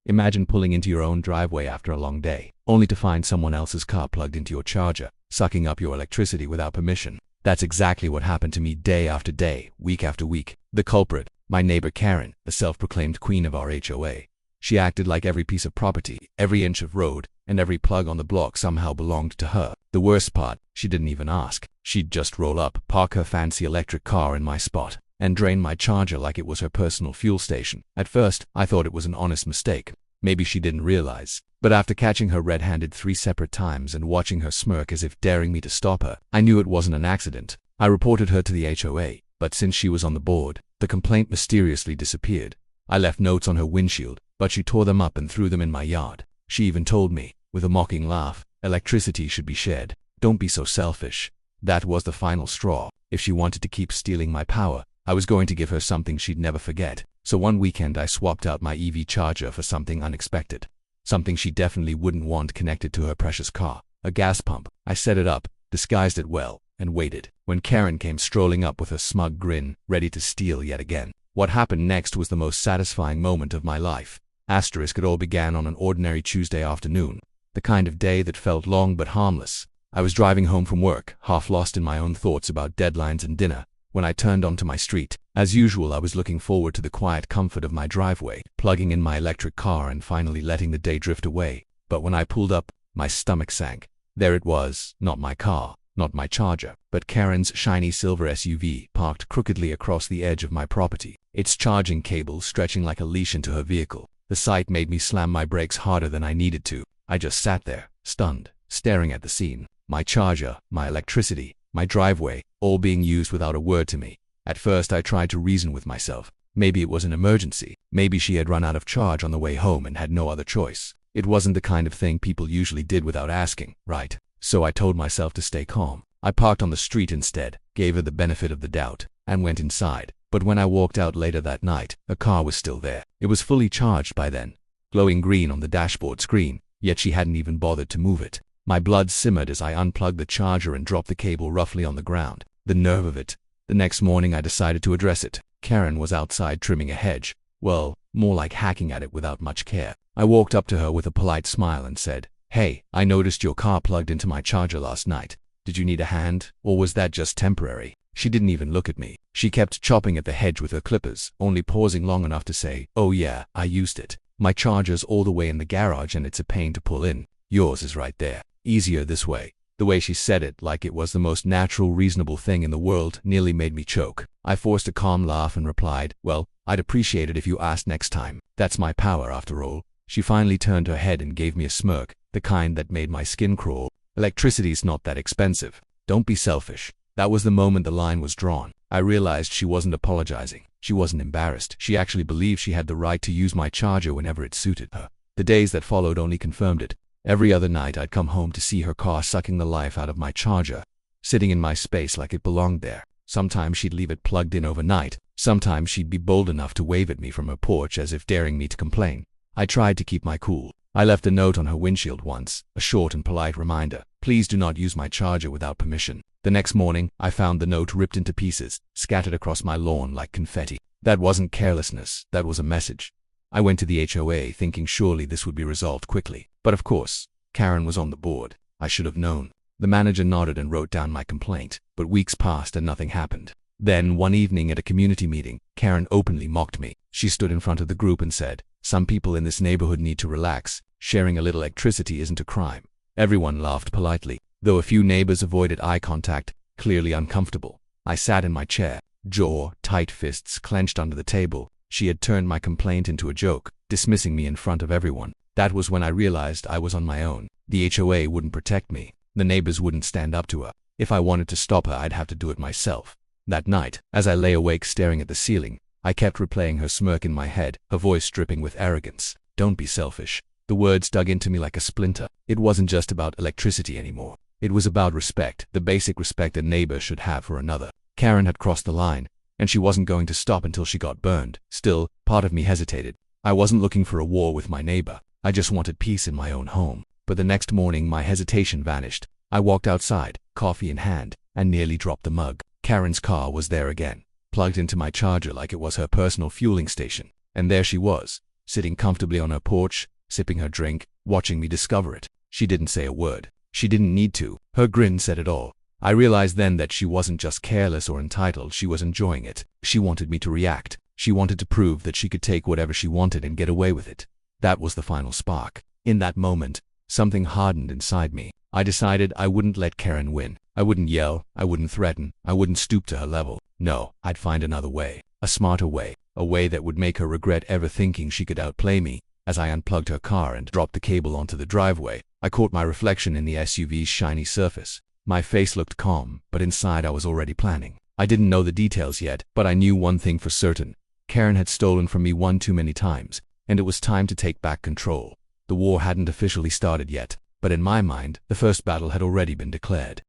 Imagine pulling into your own driveway after a long day, only to find someone else's car plugged into your charger, sucking up your electricity without permission. That's exactly what happened to me day after day, week after week. The culprit, my neighbor Karen, the self-proclaimed queen of our HOA. She acted like every piece of property, every inch of road, and every plug on the block somehow belonged to her. The worst part, she didn't even ask. She'd just roll up, park her fancy electric car in my spot, and drain my charger like it was her personal fuel station. At first, I thought it was an honest mistake. Maybe she didn't realize. But after catching her red-handed 3 separate times and watching her smirk as if daring me to stop her, I knew it wasn't an accident. I reported her to the HOA, but since she was on the board, the complaint mysteriously disappeared. I left notes on her windshield, but she tore them up and threw them in my yard. She even told me, with a mocking laugh, electricity should be shared. Don't be so selfish. That was the final straw. If she wanted to keep stealing my power, I was going to give her something she'd never forget. So one weekend I swapped out my EV charger for something unexpected. Something she definitely wouldn't want connected to her precious car. A gas pump. I set it up, disguised it well, and waited. When Karen came strolling up with her smug grin, ready to steal yet again. What happened next was the most satisfying moment of my life. It all began on an ordinary Tuesday afternoon. The kind of day that felt long but harmless. I was driving home from work, half lost in my own thoughts about deadlines and dinner, when I turned onto my street. As usual, I was looking forward to the quiet comfort of my driveway, plugging in my electric car and finally letting the day drift away. But when I pulled up, my stomach sank. There it was, not my car, not my charger, but Karen's shiny silver SUV parked crookedly across the edge of my property, its charging cable stretching like a leash into her vehicle. The sight made me slam my brakes harder than I needed to. I just sat there, stunned, staring at the scene. My charger, my electricity, my driveway, all being used without a word to me. At first I tried to reason with myself. Maybe it was an emergency. Maybe she had run out of charge on the way home and had no other choice. It wasn't the kind of thing people usually did without asking, right? So I told myself to stay calm. I parked on the street instead, gave her the benefit of the doubt, and went inside. But when I walked out later that night, the car was still there. It was fully charged by then, glowing green on the dashboard screen, yet she hadn't even bothered to move it. My blood simmered as I unplugged the charger and dropped the cable roughly on the ground. The nerve of it. The next morning I decided to address it. Karen was outside trimming a hedge. Well, more like hacking at it without much care. I walked up to her with a polite smile and said, "Hey, I noticed your car plugged into my charger last night. Did you need a hand, or was that just temporary?" She didn't even look at me. She kept chopping at the hedge with her clippers, only pausing long enough to say, "Oh yeah, I used it. My charger's all the way in the garage and it's a pain to pull in. Yours is right there. Easier this way." The way she said it, like it was the most natural, reasonable thing in the world, nearly made me choke. I forced a calm laugh and replied, "Well, I'd appreciate it if you asked next time. That's my power after all." She finally turned her head and gave me a smirk, the kind that made my skin crawl. "Electricity's not that expensive. Don't be selfish." That was the moment the line was drawn. I realized she wasn't apologizing. She wasn't embarrassed. She actually believed she had the right to use my charger whenever it suited her. The days that followed only confirmed it. Every other night I'd come home to see her car sucking the life out of my charger, sitting in my space like it belonged there. Sometimes she'd leave it plugged in overnight. Sometimes she'd be bold enough to wave at me from her porch as if daring me to complain. I tried to keep my cool. I left a note on her windshield once, a short and polite reminder. "Please do not use my charger without permission." The next morning, I found the note ripped into pieces, scattered across my lawn like confetti. That wasn't carelessness, that was a message. I went to the HOA thinking surely this would be resolved quickly. But of course, Karen was on the board. I should have known. The manager nodded and wrote down my complaint, but weeks passed and nothing happened. Then, one evening at a community meeting, Karen openly mocked me. She stood in front of the group and said, "Some people in this neighborhood need to relax. Sharing a little electricity isn't a crime." Everyone laughed politely, though a few neighbors avoided eye contact, clearly uncomfortable. I sat in my chair, jaw tight, fists clenched under the table. She had turned my complaint into a joke, dismissing me in front of everyone. That was when I realized I was on my own. The HOA wouldn't protect me. The neighbors wouldn't stand up to her. If I wanted to stop her, I'd have to do it myself. That night, as I lay awake staring at the ceiling, I kept replaying her smirk in my head, her voice dripping with arrogance. "Don't be selfish." The words dug into me like a splinter. It wasn't just about electricity anymore. It was about respect, the basic respect a neighbor should have for another. Karen had crossed the line, and she wasn't going to stop until she got burned. Still, part of me hesitated. I wasn't looking for a war with my neighbor. I just wanted peace in my own home. But the next morning, my hesitation vanished. I walked outside, coffee in hand, and nearly dropped the mug. Karen's car was there again, plugged into my charger like it was her personal fueling station. And there she was, sitting comfortably on her porch, sipping her drink, watching me discover it. She didn't say a word. She didn't need to. Her grin said it all. I realized then that she wasn't just careless or entitled, she was enjoying it. She wanted me to react. She wanted to prove that she could take whatever she wanted and get away with it. That was the final spark. In that moment, something hardened inside me. I decided I wouldn't let Karen win. I wouldn't yell, I wouldn't threaten, I wouldn't stoop to her level. No, I'd find another way. A smarter way. A way that would make her regret ever thinking she could outplay me. As I unplugged her car and dropped the cable onto the driveway, I caught my reflection in the SUV's shiny surface. My face looked calm, but inside I was already planning. I didn't know the details yet, but I knew one thing for certain. Karen had stolen from me one too many times, and it was time to take back control. The war hadn't officially started yet, but in my mind, the first battle had already been declared.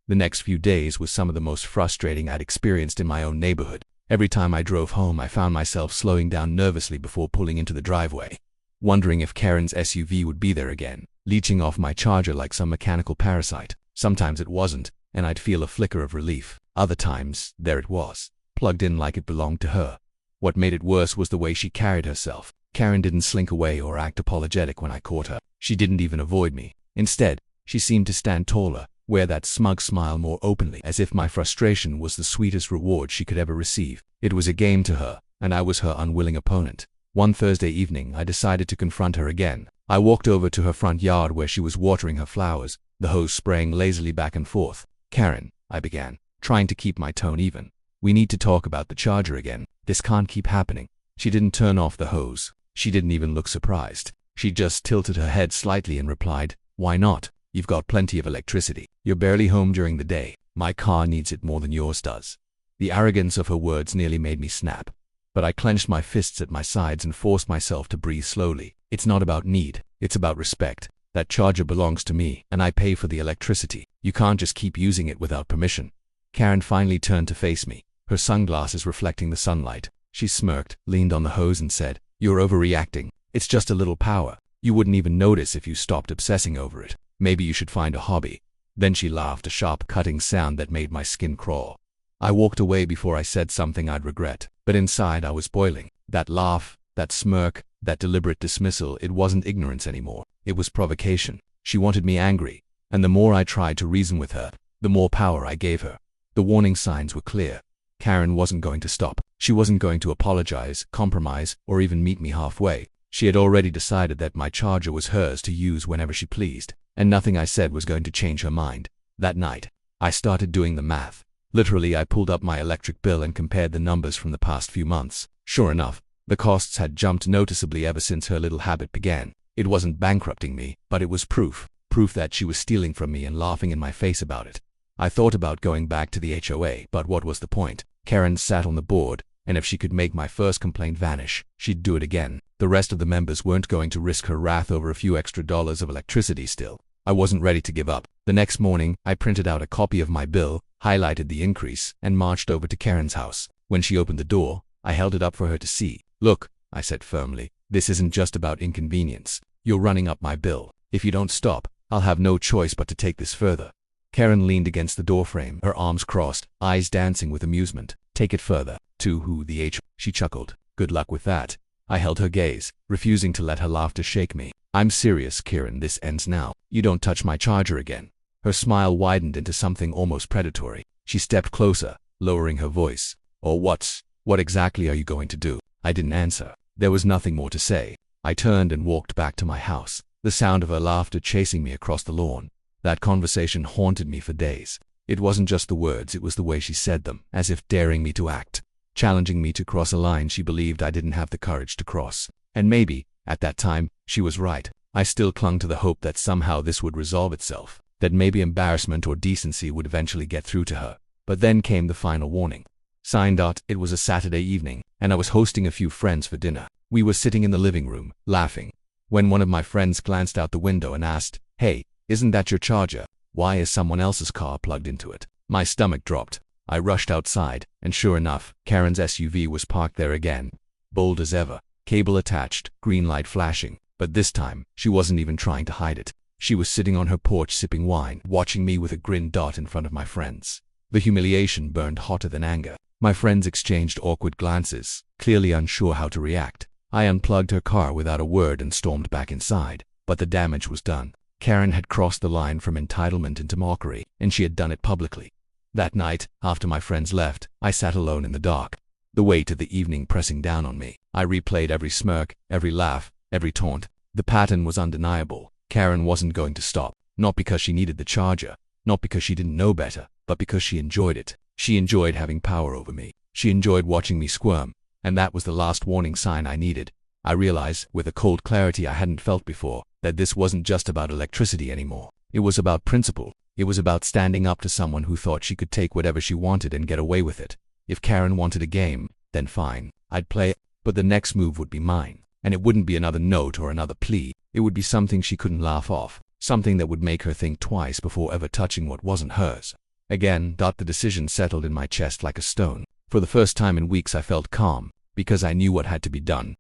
The next few days was some of the most frustrating I'd experienced in my own neighborhood. Every time I drove home, I found myself slowing down nervously before pulling into the driveway, wondering if Karen's SUV would be there again, leeching off my charger like some mechanical parasite. Sometimes it wasn't, and I'd feel a flicker of relief. Other times, there it was, plugged in like it belonged to her. What made it worse was the way she carried herself. Karen didn't slink away or act apologetic when I caught her. She didn't even avoid me. Instead, she seemed to stand taller, wear that smug smile more openly, as if my frustration was the sweetest reward she could ever receive. It was a game to her, and I was her unwilling opponent. One Thursday evening, I decided to confront her again. I walked over to her front yard where she was watering her flowers, the hose spraying lazily back and forth. "Karen," I began, trying to keep my tone even. "We need to talk about the charger again. This can't keep happening." She didn't turn off the hose. She didn't even look surprised. She just tilted her head slightly and replied, "Why not? You've got plenty of electricity. You're barely home during the day. My car needs it more than yours does." The arrogance of her words nearly made me snap. But I clenched my fists at my sides and forced myself to breathe slowly. "It's not about need. It's about respect. That charger belongs to me, and I pay for the electricity. You can't just keep using it without permission." Karen finally turned to face me, her sunglasses reflecting the sunlight. She smirked, leaned on the hose and said, "You're overreacting. It's just a little power. You wouldn't even notice if you stopped obsessing over it. Maybe you should find a hobby." Then she laughed, a sharp cutting sound that made my skin crawl. I walked away before I said something I'd regret, but inside I was boiling. That laugh, that smirk, that deliberate dismissal, it wasn't ignorance anymore. It was provocation. She wanted me angry, and the more I tried to reason with her, the more power I gave her. The warning signs were clear. Karen wasn't going to stop. She wasn't going to apologize, compromise, or even meet me halfway. She had already decided that my charger was hers to use whenever she pleased, and nothing I said was going to change her mind. That night, I started doing the math. Literally, I pulled up my electric bill and compared the numbers from the past few months. Sure enough, the costs had jumped noticeably ever since her little habit began. It wasn't bankrupting me, but it was proof that she was stealing from me and laughing in my face about it. I thought about going back to the HOA, but what was the point? Karen sat on the board, and if she could make my first complaint vanish, she'd do it again. The rest of the members weren't going to risk her wrath over a few extra dollars of electricity still. I wasn't ready to give up. The next morning, I printed out a copy of my bill, highlighted the increase, and marched over to Karen's house. When she opened the door, I held it up for her to see. "Look," I said firmly, "this isn't just about inconvenience. You're running up my bill. If you don't stop, I'll have no choice but to take this further." Karen leaned against the doorframe, her arms crossed, eyes dancing with amusement. "Take it further. To who, the H?" She chuckled. "Good luck with that." I held her gaze, refusing to let her laughter shake me. "I'm serious, Karen. This ends now. You don't touch my charger again." Her smile widened into something almost predatory. She stepped closer, lowering her voice. "Or what exactly are you going to do?" I didn't answer. There was nothing more to say. I turned and walked back to my house, the sound of her laughter chasing me across the lawn. That conversation haunted me for days. It wasn't just the words, it was the way she said them, as if daring me to act, challenging me to cross a line she believed I didn't have the courage to cross. And maybe, at that time, she was right. I still clung to the hope that somehow this would resolve itself, that maybe embarrassment or decency would eventually get through to her. But then came the final warning. Signed. It was a Saturday evening, and I was hosting a few friends for dinner. We were sitting in the living room, laughing, when one of my friends glanced out the window and asked, "Hey, isn't that your charger? Why is someone else's car plugged into it?" My stomach dropped. I rushed outside, and sure enough, Karen's SUV was parked there again. Bold as ever, cable attached, green light flashing, but this time, she wasn't even trying to hide it. She was sitting on her porch sipping wine, watching me with a grin in front of my friends. The humiliation burned hotter than anger. My friends exchanged awkward glances, clearly unsure how to react. I unplugged her car without a word and stormed back inside. But the damage was done. Karen had crossed the line from entitlement into mockery, and she had done it publicly. That night, after my friends left, I sat alone in the dark, the weight of the evening pressing down on me. I replayed every smirk, every laugh, every taunt. The pattern was undeniable. Karen wasn't going to stop, not because she needed the charger, not because she didn't know better, but because she enjoyed it. She enjoyed having power over me. She enjoyed watching me squirm, and that was the last warning sign I needed. I realized, with a cold clarity I hadn't felt before, that this wasn't just about electricity anymore. It was about principle. It was about standing up to someone who thought she could take whatever she wanted and get away with it. If Karen wanted a game, then fine, I'd play it, but the next move would be mine. And it wouldn't be another note or another plea. It would be something she couldn't laugh off, something that would make her think twice before ever touching what wasn't hers. Again, the decision settled in my chest like a stone. For the first time in weeks I felt calm, because I knew what had to be done.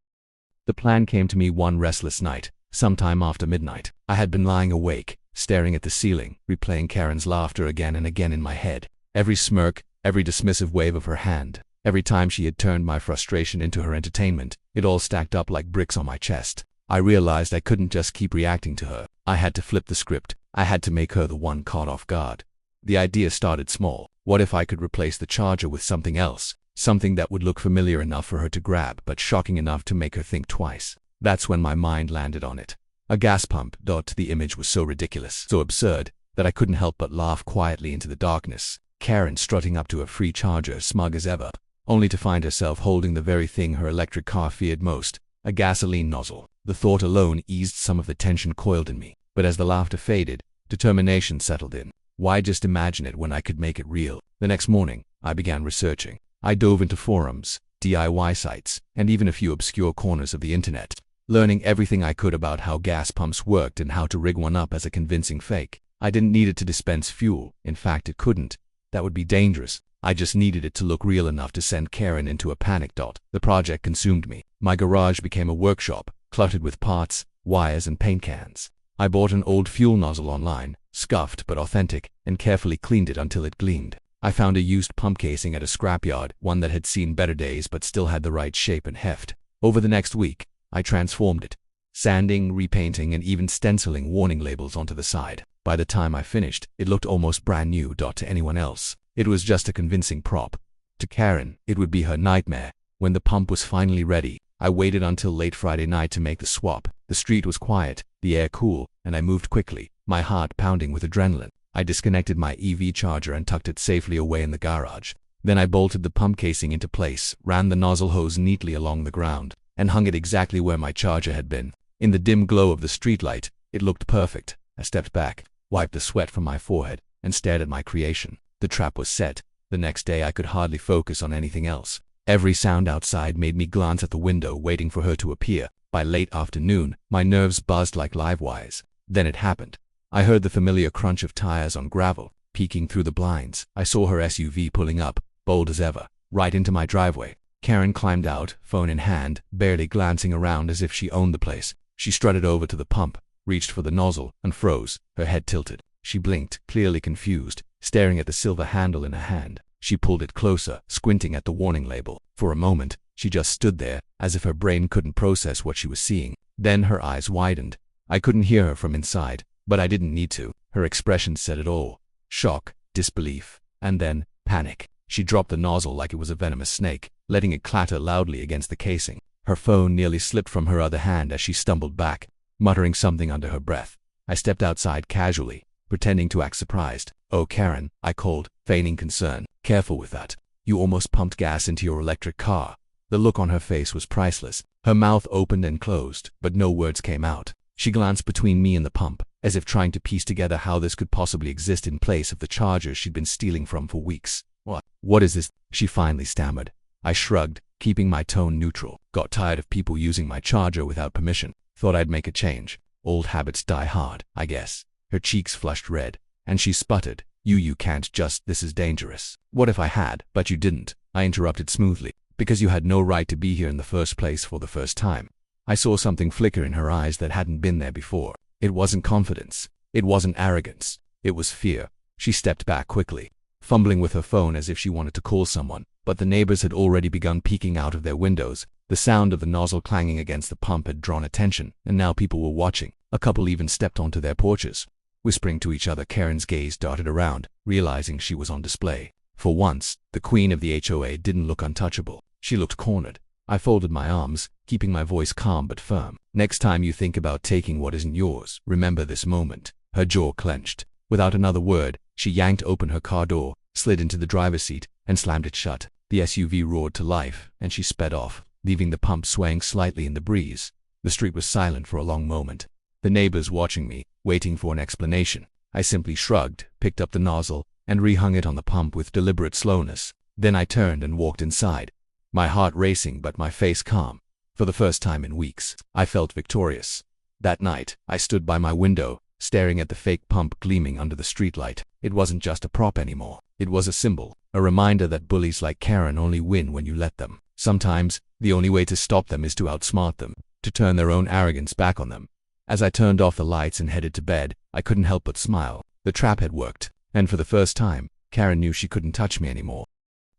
The plan came to me one restless night, sometime after midnight. I had been lying awake, staring at the ceiling, replaying Karen's laughter again and again in my head. Every smirk, every dismissive wave of her hand, every time she had turned my frustration into her entertainment, it all stacked up like bricks on my chest. I realized I couldn't just keep reacting to her. I had to flip the script. I had to make her the one caught off guard. The idea started small. What if I could replace the charger with something else? Something that would look familiar enough for her to grab, but shocking enough to make her think twice. That's when my mind landed on it. A gas pump. The image was so ridiculous, so absurd, that I couldn't help but laugh quietly into the darkness. Karen strutting up to a free charger, smug as ever, only to find herself holding the very thing her electric car feared most, a gasoline nozzle. The thought alone eased some of the tension coiled in me. But as the laughter faded, determination settled in. Why just imagine it when I could make it real? The next morning, I began researching. I dove into forums, DIY sites, and even a few obscure corners of the internet, learning everything I could about how gas pumps worked and how to rig one up as a convincing fake. I didn't need it to dispense fuel. In fact, it couldn't. That would be dangerous. I just needed it to look real enough to send Karen into a panic. The project consumed me. My garage became a workshop, cluttered with parts, wires, and paint cans. I bought an old fuel nozzle online, scuffed but authentic, and carefully cleaned it until it gleamed. I found a used pump casing at a scrapyard, one that had seen better days but still had the right shape and heft. Over the next week, I transformed it, sanding, repainting, and even stenciling warning labels onto the side. By the time I finished, it looked almost brand new. To anyone else, it was just a convincing prop. To Karen, it would be her nightmare. When the pump was finally ready, I waited until late Friday night to make the swap. The street was quiet, the air cool, and I moved quickly, my heart pounding with adrenaline. I disconnected my EV charger and tucked it safely away in the garage. Then I bolted the pump casing into place, ran the nozzle hose neatly along the ground, and hung it exactly where my charger had been. In the dim glow of the streetlight, it looked perfect. I stepped back, wiped the sweat from my forehead, and stared at my creation. The trap was set. The next day I could hardly focus on anything else. Every sound outside made me glance at the window, waiting for her to appear. By late afternoon, my nerves buzzed like live wires. Then it happened. I heard the familiar crunch of tires on gravel. Peeking through the blinds, I saw her SUV pulling up, bold as ever, right into my driveway. Karen climbed out, phone in hand, barely glancing around as if she owned the place. She strutted over to the pump, reached for the nozzle, and froze, her head tilted. She blinked, clearly confused, staring at the silver handle in her hand. She pulled it closer, squinting at the warning label. For a moment, she just stood there, as if her brain couldn't process what she was seeing. Then her eyes widened. I couldn't hear her from inside, but I didn't need to. Her expression said it all. Shock, disbelief, and then panic. She dropped the nozzle like it was a venomous snake, letting it clatter loudly against the casing. Her phone nearly slipped from her other hand as she stumbled back, muttering something under her breath. I stepped outside casually, pretending to act surprised. "Oh, Karen," I called, feigning concern. "Careful with that. You almost pumped gas into your electric car." The look on her face was priceless. Her mouth opened and closed, but no words came out. She glanced between me and the pump, as if trying to piece together how this could possibly exist in place of the charger she'd been stealing from for weeks. What is this?" she finally stammered. I shrugged, keeping my tone neutral. "Got tired of people using my charger without permission. Thought I'd make a change. Old habits die hard, I guess." Her cheeks flushed red, and she sputtered, You can't just, this is dangerous." "What if I had?" "But you didn't," I interrupted smoothly, "because you had no right to be here in the first place for the first time." I saw something flicker in her eyes that hadn't been there before. It wasn't confidence. It wasn't arrogance. It was fear. She stepped back quickly, fumbling with her phone as if she wanted to call someone, but the neighbors had already begun peeking out of their windows, The sound of the nozzle clanging against the pump had drawn attention, and now people were watching. A couple even stepped onto their porches. Whispering to each other, Karen's gaze darted around, realizing she was on display. For once, the queen of the HOA didn't look untouchable. She looked cornered. I folded my arms, keeping my voice calm but firm. Next time you think about taking what isn't yours, remember this moment. Her jaw clenched. Without another word, she yanked open her car door, slid into the driver's seat, and slammed it shut. The SUV roared to life, and she sped off, leaving the pump swaying slightly in the breeze. The street was silent for a long moment. The neighbors watching me, waiting for an explanation. I simply shrugged, picked up the nozzle, and rehung it on the pump with deliberate slowness. Then I turned and walked inside. My heart racing but my face calm. For the first time in weeks, I felt victorious. That night, I stood by my window, staring at the fake pump gleaming under the streetlight. It wasn't just a prop anymore. It was a symbol, a reminder that bullies like Karen only win when you let them. Sometimes, the only way to stop them is to outsmart them, to turn their own arrogance back on them. As I turned off the lights and headed to bed, I couldn't help but smile. The trap had worked, and for the first time, Karen knew she couldn't touch me anymore.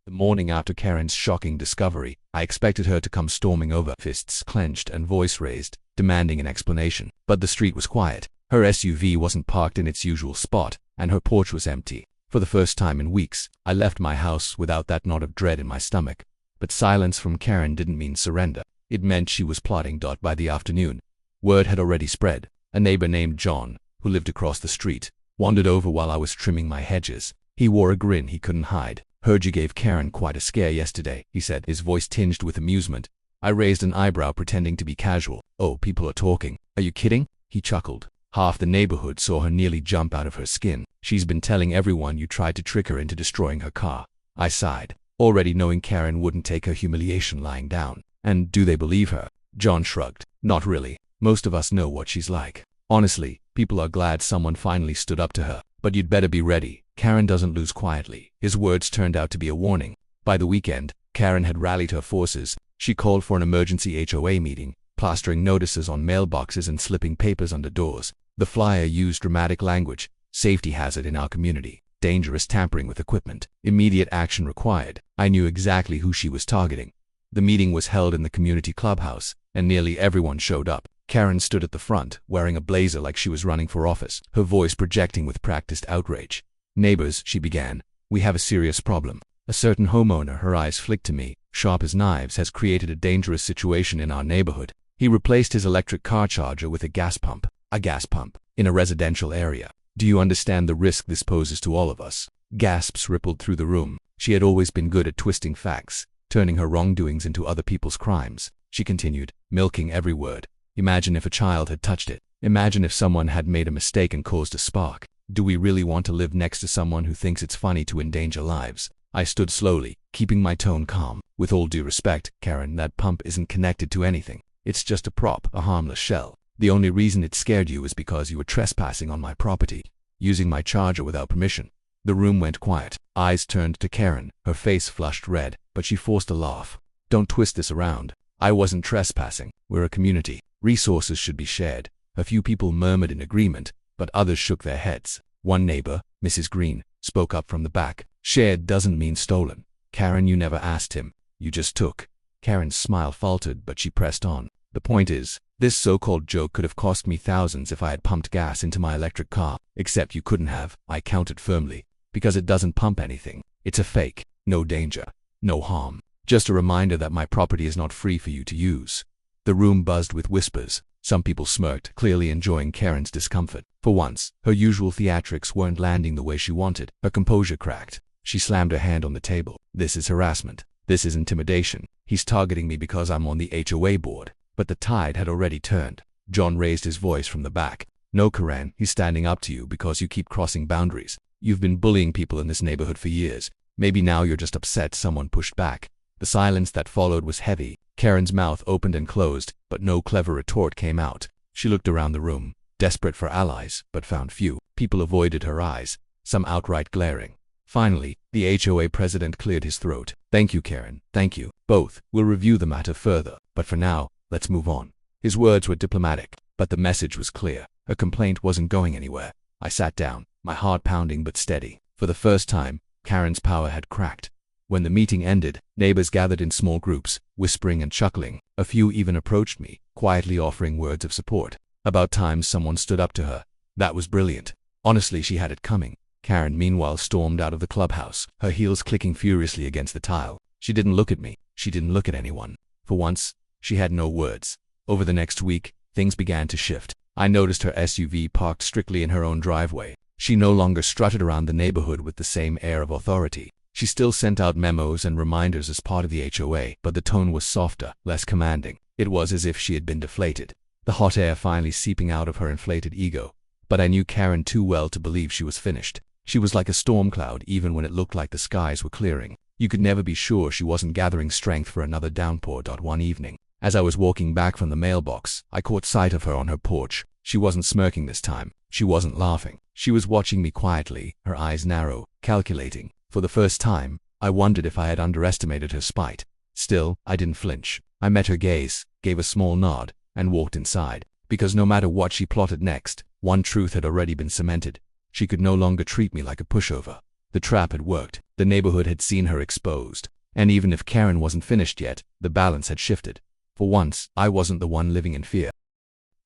The morning after Karen's shocking discovery, I expected her to come storming over, fists clenched and voice raised, demanding an explanation. But the street was quiet. Her SUV wasn't parked in its usual spot, and her porch was empty. For the first time in weeks, I left my house without that knot of dread in my stomach. But silence from Karen didn't mean surrender. It meant she was plotting. By the afternoon, word had already spread. A neighbor named John, who lived across the street, wandered over while I was trimming my hedges. He wore a grin he couldn't hide. "Heard you gave Karen quite a scare yesterday," he said, his voice tinged with amusement. I raised an eyebrow, pretending to be casual. "Oh, people are talking. Are you kidding?" He chuckled. "Half the neighborhood saw her nearly jump out of her skin. She's been telling everyone you tried to trick her into destroying her car." I sighed, already knowing Karen wouldn't take her humiliation lying down. "And do they believe her?" John shrugged. "Not really. Most of us know what she's like. Honestly, people are glad someone finally stood up to her. But you'd better be ready. Karen doesn't lose quietly." His words turned out to be a warning. By the weekend, Karen had rallied her forces. She called for an emergency HOA meeting, plastering notices on mailboxes and slipping papers under doors. The flyer used dramatic language: "Safety hazard in our community. Dangerous tampering with equipment. Immediate action required." I knew exactly who she was targeting. The meeting was held in the community clubhouse, and nearly everyone showed up. Karen stood at the front, wearing a blazer like she was running for office, her voice projecting with practiced outrage. "Neighbors," she began, "we have a serious problem. A certain homeowner," her eyes flicked to me, sharp as knives, "has created a dangerous situation in our neighborhood. He replaced his electric car charger with a gas pump. A gas pump in a residential area. Do you understand the risk this poses to all of us?" Gasps rippled through the room. She had always been good at twisting facts, turning her wrongdoings into other people's crimes. She continued, milking every word. "Imagine if a child had touched it. Imagine if someone had made a mistake and caused a spark. Do we really want to live next to someone who thinks it's funny to endanger lives?" I stood slowly, keeping my tone calm. "With all due respect, Karen, that pump isn't connected to anything. It's just a prop, a harmless shell. The only reason it scared you is because you were trespassing on my property, using my charger without permission." The room went quiet. Eyes turned to Karen. Her face flushed red, but she forced a laugh. "Don't twist this around. I wasn't trespassing. We're a community. Resources should be shared." A few people murmured in agreement, but others shook their heads. One neighbor, Mrs. Green, spoke up from the back. "Shared doesn't mean stolen. Karen, you never asked him. You just took." Karen's smile faltered, but she pressed on. "The point is, this so-called joke could have cost me thousands if I had pumped gas into my electric car. Except you couldn't have," I countered firmly, "because it doesn't pump anything. It's a fake. No danger. No harm. Just a reminder that my property is not free for you to use." The room buzzed with whispers. Some people smirked, clearly enjoying Karen's discomfort. For once, her usual theatrics weren't landing the way she wanted. Her composure cracked. She slammed her hand on the table. "This is harassment. This is intimidation. He's targeting me because I'm on the HOA board." But the tide had already turned. John raised his voice from the back. "No, Karen, he's standing up to you because you keep crossing boundaries. You've been bullying people in this neighborhood for years. Maybe now you're just upset someone pushed back." The silence that followed was heavy. Karen's mouth opened and closed, but no clever retort came out. She looked around the room, desperate for allies, but found few. People avoided her eyes, some outright glaring. Finally, the HOA president cleared his throat. "Thank you, Karen. Thank you, both. We'll review the matter further. But for now, let's move on." His words were diplomatic, but the message was clear. Her complaint wasn't going anywhere. I sat down, my heart pounding but steady. For the first time, Karen's power had cracked. When the meeting ended, neighbors gathered in small groups, whispering and chuckling. A few even approached me, quietly offering words of support. About time someone stood up to her. That was brilliant. Honestly, she had it coming. Karen, meanwhile, stormed out of the clubhouse, her heels clicking furiously against the tile. She didn't look at me. She didn't look at anyone. For once, she had no words. Over the next week, things began to shift. I noticed her SUV parked strictly in her own driveway. She no longer strutted around the neighborhood with the same air of authority. She still sent out memos and reminders as part of the HOA, but the tone was softer, less commanding. It was as if she had been deflated, the hot air finally seeping out of her inflated ego. But I knew Karen too well to believe she was finished. She was like a storm cloud even when it looked like the skies were clearing. You could never be sure she wasn't gathering strength for another downpour. One evening, as I was walking back from the mailbox, I caught sight of her on her porch. She wasn't smirking this time. She wasn't laughing. She was watching me quietly, her eyes narrow, calculating. For the first time, I wondered if I had underestimated her spite. Still, I didn't flinch. I met her gaze, gave a small nod, and walked inside. Because no matter what she plotted next, one truth had already been cemented. She could no longer treat me like a pushover. The trap had worked. The neighborhood had seen her exposed. And even if Karen wasn't finished yet, the balance had shifted. For once, I wasn't the one living in fear.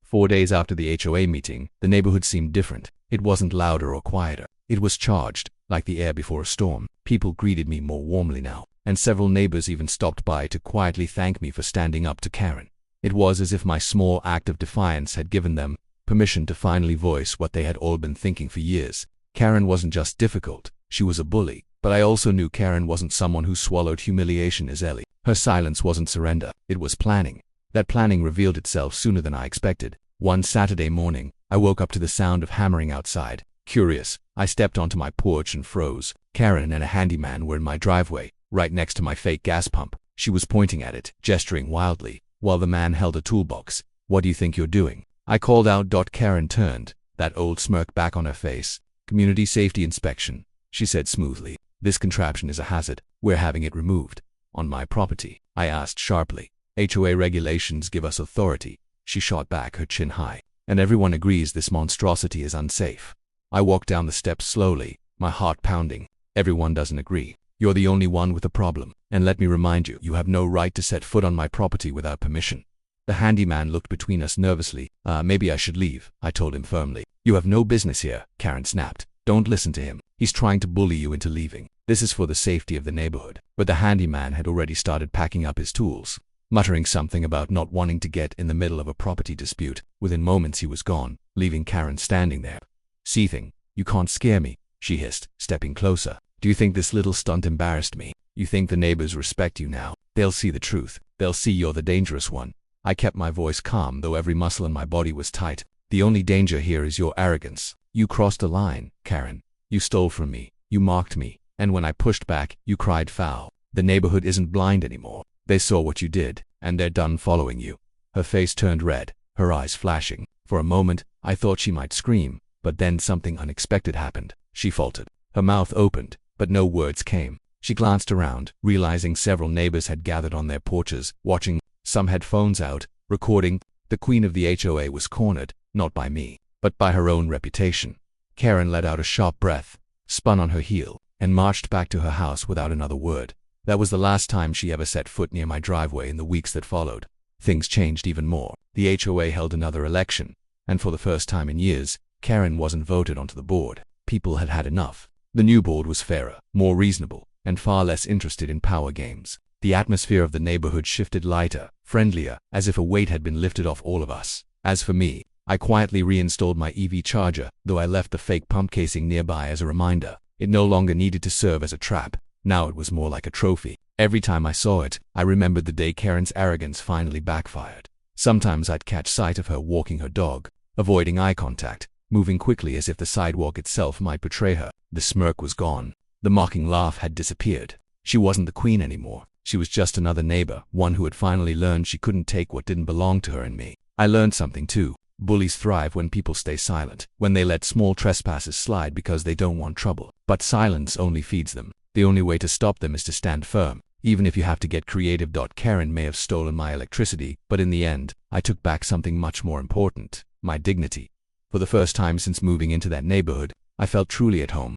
4 days after the HOA meeting, the neighborhood seemed different. It wasn't louder or quieter. It was charged, like the air before a storm. People greeted me more warmly now, and several neighbors even stopped by to quietly thank me for standing up to Karen. It was as if my small act of defiance had given them permission to finally voice what they had all been thinking for years. Karen wasn't just difficult, she was a bully. But I also knew Karen wasn't someone who swallowed humiliation easily. Her silence wasn't surrender, it was planning. That planning revealed itself sooner than I expected. One Saturday morning, I woke up to the sound of hammering outside. Curious, I stepped onto my porch and froze. Karen and a handyman were in my driveway, right next to my fake gas pump. She was pointing at it, gesturing wildly, while the man held a toolbox. "What do you think you're doing?" I called out. Karen turned, that old smirk back on her face. "Community safety inspection," she said smoothly. "This contraption is a hazard. We're having it removed." "On my property?" I asked sharply. "HOA regulations give us authority." She shot back, her chin high. "And everyone agrees this monstrosity is unsafe." I walked down the steps slowly, my heart pounding. "Everyone doesn't agree. You're the only one with a problem. And let me remind you, you have no right to set foot on my property without permission." The handyman looked between us nervously. Maybe I should leave," I told him firmly. "You have no business here," Karen snapped. "Don't listen to him. He's trying to bully you into leaving. This is for the safety of the neighborhood." But the handyman had already started packing up his tools, muttering something about not wanting to get in the middle of a property dispute. Within moments he was gone, leaving Karen standing there, seething. "You can't scare me," she hissed, stepping closer. "Do you think this little stunt embarrassed me? You think the neighbors respect you now? They'll see the truth. They'll see you're the dangerous one." I kept my voice calm, though every muscle in my body was tight. "The only danger here is your arrogance. You crossed a line, Karen. You stole from me. You mocked me. And when I pushed back, you cried foul. The neighborhood isn't blind anymore. They saw what you did, and they're done following you." Her face turned red, her eyes flashing. For a moment, I thought she might scream, but then something unexpected happened. She faltered. Her mouth opened, but no words came. She glanced around, realizing several neighbors had gathered on their porches, watching. Some had phones out, recording. The queen of the HOA was cornered, not by me, but by her own reputation. Karen let out a sharp breath, spun on her heel, and marched back to her house without another word. That was the last time she ever set foot near my driveway in the weeks that followed. Things changed even more. The HOA held another election, and for the first time in years, Karen wasn't voted onto the board. People had had enough. The new board was fairer, more reasonable, and far less interested in power games. The atmosphere of the neighborhood shifted lighter, friendlier, as if a weight had been lifted off all of us. As for me, I quietly reinstalled my EV charger, though I left the fake pump casing nearby as a reminder. It no longer needed to serve as a trap. Now it was more like a trophy. Every time I saw it, I remembered the day Karen's arrogance finally backfired. Sometimes I'd catch sight of her walking her dog, avoiding eye contact, moving quickly as if the sidewalk itself might betray her. The smirk was gone. The mocking laugh had disappeared. She wasn't the queen anymore. She was just another neighbor, one who had finally learned she couldn't take what didn't belong to her and me. I learned something too. Bullies thrive when people stay silent, when they let small trespasses slide because they don't want trouble. But silence only feeds them. The only way to stop them is to stand firm, even if you have to get creative. Karen may have stolen my electricity, but in the end, I took back something much more important, my dignity. For the first time since moving into that neighborhood, I felt truly at home.